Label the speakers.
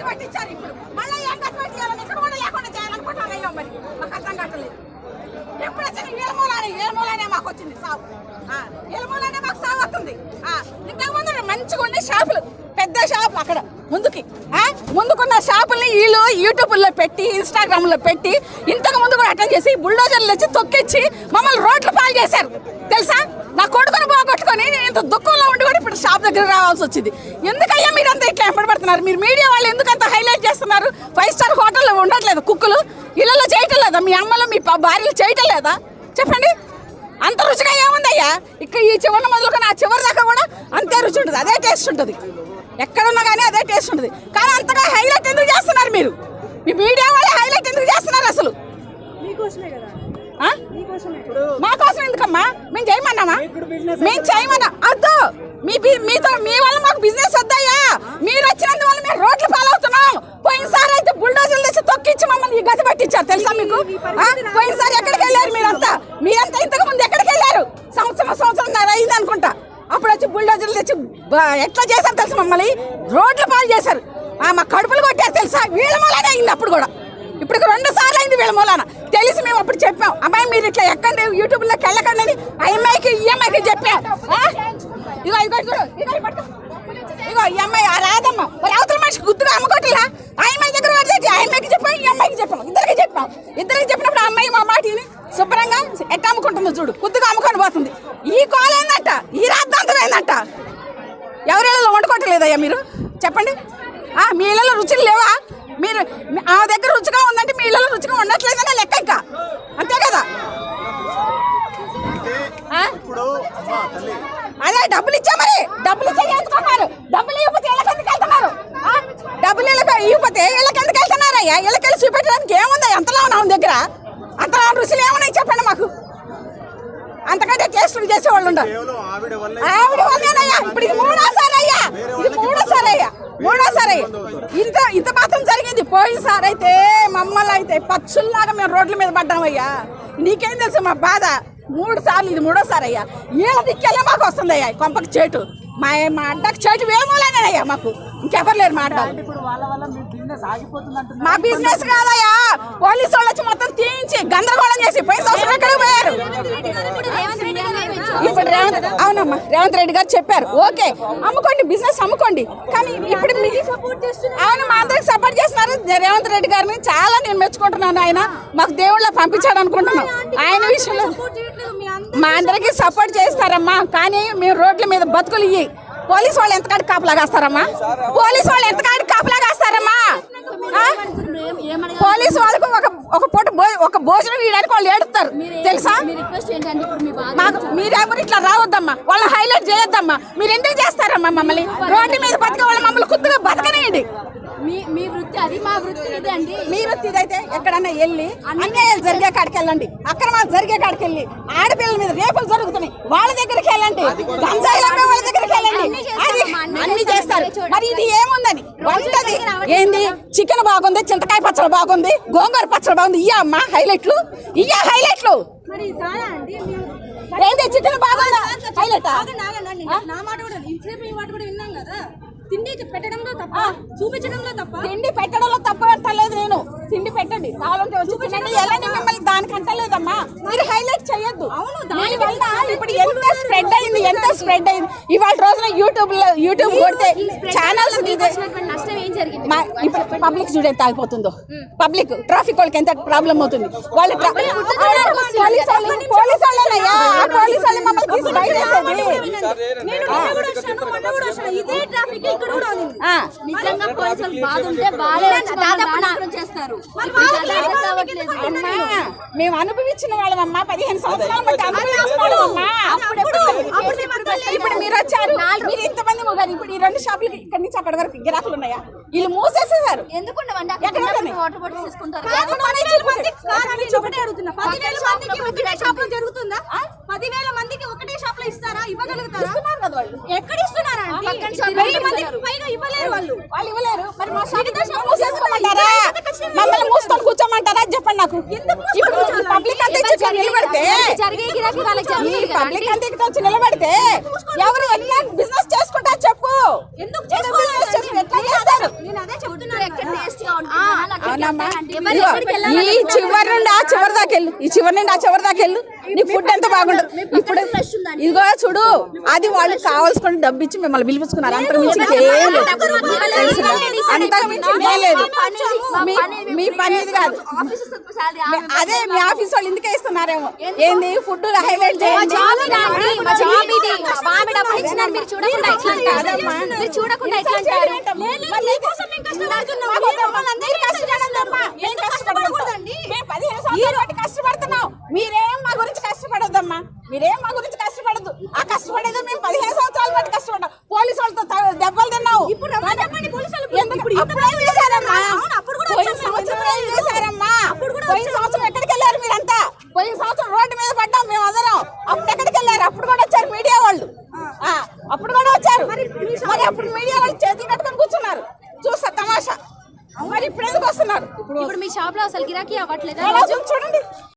Speaker 1: గతి పట్టించారు. ఇప్పుడు మళ్ళీ ఏం గతి పట్టించాలని ఇక్కడ కూడా లేకుండా చేయాలనుకుంటున్నాను. అయ్యో మరి మాకు అర్థం కావట్లేదు. ఎప్పుడు వచ్చిన ఏలమూలనే మాకు వచ్చింది సాగు. ఏలమూలనే మాకు సాగు వస్తుంది. ఇంతకుముందు మంచిగా ఉండే షాపులు, పెద్ద షాపులు అక్కడ ముందుకున్న షాపుల్ని వీళ్ళు యూట్యూబ్లో పెట్టి ఇన్స్టాగ్రామ్లో పెట్టి ఇంతకు ముందు కూడా అటెండ్ చేసి బుల్డోజర్లు వచ్చి తొక్కిచ్చి మమ్మల్ని రోడ్లు పాలు చేశారు తెలుసా. నా కొడుకుని పోగొట్టుకొని నేను ఇంత దుఃఖంలో ఉండి కూడా ఇప్పుడు షాప్ దగ్గర రావాల్సి వచ్చింది. ఎందుకయ్యా మీరంతా ఇట్లా ఎంపడబడుతున్నారు? మీరు మీడియా వాళ్ళు ఎందుకంత హైలైట్ చేస్తున్నారు? 5 స్టార్ హోటల్లో ఉండట్లేదు కుక్కులు, ఇళ్ళలో చేయటం లేదా? మీ అమ్మలు మీ భార్యలు చేయటం లేదా? చెప్పండి. అంత రుచిగా ఏముందయ్యా? ఇక్కడ ఈ చివరి మొదలుకొని ఆ చివరి దాకా కూడా అంతే రుచి ఉంటుంది, అదే టేస్ట్ ఉంటుంది. ఎక్కడున్నా కానీ అదే టేస్ట్ ఉంటుంది. కానీ అంతగా హైలైట్ ఎందుకు చేస్తున్నారు మీరు? మీ మీడియా వాళ్ళే హైలైట్ ఎందుకు చేస్తున్నారు అసలు? మా కోసం ఎందుకమ్మా? మేము చేయమన్నామా? మేము చేయమన్నా అద్దు. మీ వల్ల మాకు బిజినెస్ వద్దయ్యా. మీరు వచ్చినందువల్ల మేము రోడ్లు పాలవుతున్నాం. పోయినసారి అయితే బుల్డోజర్లు తెచ్చి తొక్కిచ్చి మమ్మల్ని ఈ గతి పట్టించారు తెలుసా మీకు? పోయినసారి ఎక్కడికి వెళ్ళారు మీరంతా? ఇంతకు ముందు ఎక్కడికి వెళ్ళారు? సంవత్సరం అయింది అనుకుంటా. అప్పుడు వచ్చి బుల్డోజర్లు తెచ్చి ఎట్లా చేశారు తెలుసు? మమ్మల్ని రోడ్ల పాలు చేశారు. మా కడుపులు కొట్టారు తెలుసా? వీళ్ళ మూలానే అయింది అప్పుడు కూడా. ఇప్పుడు 2 సార్లు అయింది వీళ్ళ మూలాన. తెలిసి మేము అప్పుడు చెప్పాం, అమ్మాయి మీరు ఇట్లా ఎక్కండి యూట్యూబ్లోకి వెళ్ళకండి అని ఈ అమ్మాయికి చెప్పాం. ఇగో ఈ అమ్మాయి రాదమ్మా. మరి అవతల మనిషి గుర్తుగా అమ్ముకోవట్లా. ఆ అమ్మాయి దగ్గర పడితే ఆ అమ్మాయికి చెప్పాం, ఈ అమ్మాయికి చెప్పాం, ఇద్దరికి చెప్పినప్పుడు ఆ అమ్మాయి మా మాటిని శుభ్రంగా ఎట్లా అమ్ముకుంటుందో చూడు, కొద్దిగా అమ్ముకొని పోతుంది. ఈ కోల్ ఏందట, ఈ రాద్ధాంతం ఏందట? ఎవరిళ్ళలో వండుకోవట్లేదయ్యా మీరు? చెప్పండి. మీ ఇళ్ళలో రుచులు లేవా? మీరు ఆ దగ్గర రుచిగా ఉందంటే మీ ఇళ్ళలో రుచిగా ఉండట్లేదనే లెక్క ఇంకా, అంతే కదా? అదే డబ్బులు ఇచ్చా, మరి డబ్బులు ఇచ్చేస్తున్నారు. డబ్బులు ఇవ్వకపోతే ఇళ్ళకెందుకు వెళ్తున్నారు? డబ్బులు ఇవ్వకపోతే ఇళ్ళకెందుకు వెళ్తున్నారయ్యా? ఇళ్ళకెళ్ళి చూపెట్టడానికి ఏముందా? అంతలా ఉన్నాం దగ్గర, అంతలా రుచులు ఏమున్నాయి చెప్పండి మాకు. అంతకంటే టేస్టులు చేసేవాళ్ళు ఉండరు. ఆవిడ వల్లేనయ్యా. ఇప్పుడు ఇది మూడోసారి అయ్యా. ఇంత మాత్రం జరిగింది. పోయినసారి అయితే మమ్మల్ని అయితే పచ్చుల్లాగా మేము రోడ్ల మీద పడ్డామయ్యా. నీకేం తెలుసు మా బాధ? 3 సార్లు, ఇది 3ఓసారి అయ్యా. వీళ్ళ దిక్కెళ్ళే మాకు వస్తుంది అయ్యా కొంపకి చేటు. మా అడ్డకు చేటు వేమోలేనయ్యా మాకు, ఇంకెవరు లేరు మా అడ్డ. మా బిజినెస్ కాదయ్యా. పోలీసు వాళ్ళు వచ్చి మొత్తం తీయించి గందరగోళం చేసి పోయిన సంవత్సరం ఎక్కడికి పోయారు. ఇప్పుడు రేవంత్ రెడ్డి గారు చెప్పారు, ఓకే అమ్ముకోండి, బిజినెస్ అమ్ముకోండి. కానీ ఇప్పుడు అవును, మా అందరికి సపోర్ట్ చేస్తున్నారు రేవంత్ రెడ్డి గారిని. చాలా నేను మెచ్చుకుంటున్నాను. ఆయన మాకు దేవుళ్ళ పంపించాడు అనుకుంటున్నాం. ఆయన విషయంలో మా అందరికి సపోర్ట్ చేస్తారమ్మా. కానీ మేము రోడ్ల మీద బతుకులు ఇయ్యి. పోలీసు వాళ్ళు ఎంతకాడికి కాపలాగాస్తారమ్మా? పోలీసు వాళ్ళకు ఒక పూట ఒక భోజనం ఇవ్వడానికి వాళ్ళు ఏడుస్తారు తెలుసా? మీరెవరు ఇట్లా రావద్దమ్మా, వాళ్ళని హైలైట్ చేయొద్దమ్మా. మీరు ఎందుకు చేస్తారమ్మా మమ్మల్ని? రోడ్డు మీద బతికే వాళ్ళ మమ్మల్ని కొద్దిగా బతకనేయండి.
Speaker 2: మీ వృత్తి అది, మా వృత్తి ఇది అండి.
Speaker 1: మీ వృత్తి ఇదైతే ఎక్కడన్నా వెళ్ళి అన్యాయాలు జరిగే కాడికి వెళ్ళండి, అక్రమాలు జరిగే కాడికి వెళ్ళి, ఆడపిల్లల మీద రేపులు జరుగుతున్నాయి వాళ్ళ దగ్గరికి వెళ్ళండి, గంజాయిలు అమ్మే వాళ్ళ దగ్గరికి వెళ్ళండి. అది అన్ని చేస్తారు. మరి ఇది ఏముందని వంటది ఏంది? చికెన్ బాగుంది, చింతకాయ పచ్చడి బాగుంది, గోంగూర పచ్చడి బాగుంది. ఇయ్యా అమ్మా హైలైట్లు, ఏంది? చికెన్ బాగుందా హైలైట్?
Speaker 2: నా మాట కూడా విన్నాం కదా. తిండి పెట్టడంలో తప్ప, చూపించడంలో తప్ప.
Speaker 1: తిండి పెట్టడంలో తప్ప అంటలేదు నేను. తిండి పెట్టండి, కావాలంటే చూపించండి, వెళ్ళండి. మిమ్మల్ని దానికి అంటలేదమ్మా. మీరు హైలైట్ చేయొద్దు. ఇప్పుడు ఎంత స్ప్రెడ్ అయింది. ఇవాళ రోజున యూట్యూబ్ కొడితే ఛానల్స్
Speaker 2: నష్టం ఏం జరిగింది?
Speaker 1: ఇప్పుడు పబ్లిక్ చూడ ఎంత ఆగిపోతుందో. పబ్లిక్ ట్రాఫిక్ వాళ్ళకి ఎంత ప్రాబ్లం అవుతుంది. వాళ్ళు పోలీసు వాళ్ళేనయ్యా. పోలీసు వాళ్ళే మమ్మల్ని తీసి బయటేసేది.
Speaker 2: నిజంగా పోలీసులు బాధ ఉంటే వాళ్ళే చేస్తారు.
Speaker 1: మేము అనుభవించిన వాళ్ళమమ్మా. 15 సంవత్సరాలు బట్టి అనుభవించుకోవడమమ్మా. ఇప్పుడు మీరు వచ్చారు, మీరు ఇంతమంది మొగారు. ఇప్పుడు ఈ 2 షాపులకి ఇక్కడి నుంచి అక్కడి వరకు గిరాకులు ఉన్నాయా? వీళ్ళు మూసేసేసారు.
Speaker 2: ఎందుకుండవండి? వాటర్ బాటిల్ తీసుకుంటారు. 10,000 మందికి ఒకటే షాప్ లో ఇస్తారా? ఇవ్వగలుగుతారా? ఎక్కడ ఇస్తున్నారా?
Speaker 1: వాళ్ళు ఇవ్వలేరు. మరి మా మూసేసుకోమంటారా? మమ్మల్ని మూసుకొని కూర్చోమంటారా? చెప్పండి నాకు. ఇప్పుడు పబ్లిక్ అంతా నిలబడితే ఎవరు ఎట్లా బిజినెస్ చేసుకుంటారు చెప్పు?
Speaker 2: ఎందుకు
Speaker 1: ఎట్లా చేస్తారు?
Speaker 2: నేను అదే చెప్తున్నాను.
Speaker 3: అవునమ్మా ఇదిగో, ఈ చివరి నుండి ఆ చివరి దాకా వెళ్ళు, ఈ చివరి నుండి ఆ చివరి దాకా వెళ్ళు, నీ ఫుడ్ ఎంత బాగుండదు. ఇప్పుడు ఇదిగో చూడు, అది వాళ్ళు కావాల్సుకుని డబ్బు ఇచ్చి మిమ్మల్ని పిలిపించుకున్నారు, అంతకు మించి ఏం లేదు, తెలుసునా? అంతకు మించి ఏం లేదు. మీ పని ఇది కాదు, అదే మీ ఆఫీస్ వాళ్ళు ఇందుకే ఇస్తున్నారేమో. ఏంది ఫుడ్ హైలైట్ చేయండి. కష్టపడుతున్నాం, మీరేం మా గురించి కష్టపడొద్దమ్మా, మీరేం మా గురించి కష్టపడద్దు. ఆ కష్టపడేదో మేము 15 సంవత్సరాల బట్టి కష్టపడ్డాం, పోలీసు వాళ్ళతో దెబ్బలు తిన్నావు. పోయిన సంవత్సరం ఎక్కడికి వెళ్ళారు మీరంతా? పోయిన సంవత్సరం రోడ్డు మీద పడ్డాం మేము అందరం, అప్పుడు ఎక్కడికి వెళ్ళారు? అప్పుడు కూడా వచ్చారు మీడియా వాళ్ళు, అప్పుడు కూడా వచ్చారు. మరి అప్పుడు మీడియా వాళ్ళు చేతులు కట్టుకొని కూర్చున్నారు, చూస్తా తమాషా. మరి ఇప్పుడు ఎందుకు వస్తున్నారు?
Speaker 2: ఇప్పుడు మీ షాప్ లో అసలు గిరాకీ అవ్వట్లేదు
Speaker 3: చూడండి.